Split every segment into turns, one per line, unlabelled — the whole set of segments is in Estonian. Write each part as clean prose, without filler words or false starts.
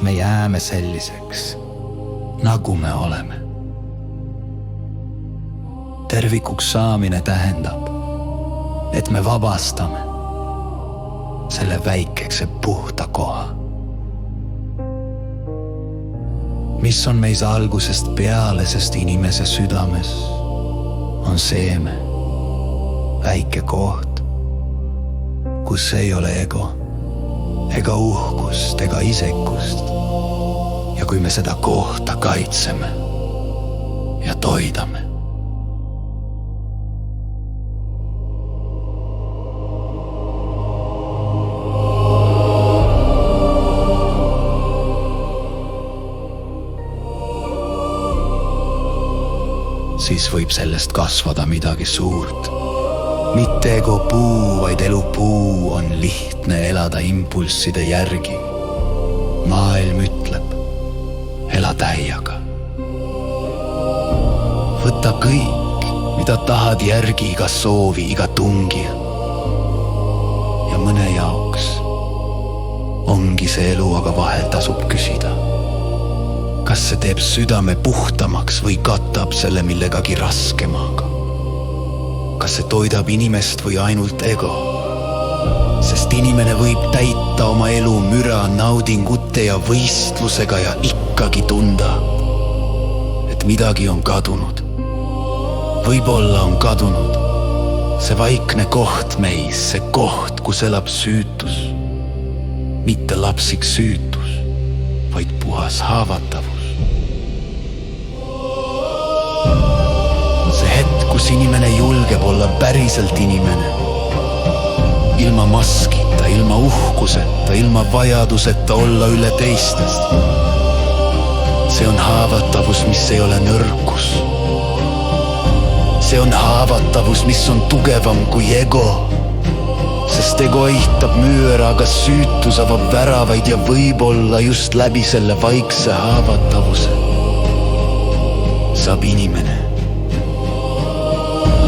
me jääme selliseks, nagu me oleme. Tervikuks saamine tähendab, et me vabastame selle väikekese puhta koha, mis on meis algusest peale, sest inimese südames on seeme, väike koht, kus ei ole ego ega uhkust ega isekust. Ja kui me seda kohta kaitseme ja toidame, siis võib sellest kasvada midagi suurt. Mitte ego puu, vaid elu puu on lihtne elada impulsside järgi. Maailm ütleb, ela täiega. Võta kõik, mida tahad järgi, iga soovi, iga tungi. Ja mõne jaoks ongi see elu, aga vahel tasub küsida, kas see teeb südame puhtamaks või katab selle millegagi raskemaga. Kas see toidab inimest või ainult ego? Sest inimene võib täita oma elu müra, naudingute ja võistlusega ja ikkagi tunda, et midagi on kadunud. Võib-olla on kadunud see vaikne koht meis, see koht, kus elab süütus. Mitte lapsik süütus, vaid puhas haavatavus. See hetk, kus inimene julgeb olla päriselt inimene. Ilma maskita, ilma uhkuseta, ilma vajaduseta olla üle teistest. See on haavatavus, mis ei ole nõrkus. See on haavatavus, mis on tugevam kui ego. Sest ego eitab müüra, aga süütus avab väravaid ja võib-olla just läbi selle vaikse haavatavuse saab inimene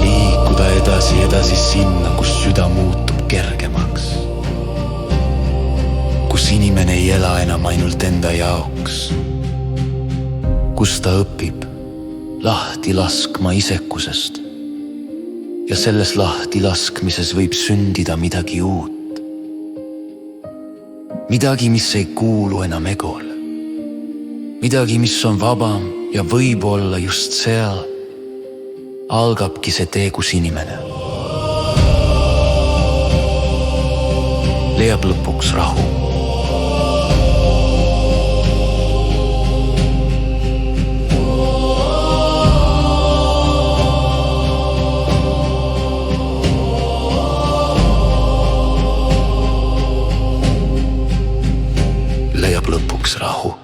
liikuda edasi sinna, kus süda muutub kergemaks. Kus inimene ei ela enam ainult enda jaoks. Kus ta õpib lahti laskma isekusest. Ja selles lahti laskmises võib sündida midagi uut. Midagi, mis ei kuulu enam egole. Midagi, mis on vabam ja võib-olla just seal algabki see tee, kus inimene leiab lõpuks rahu. Leiab lõpuks rahu.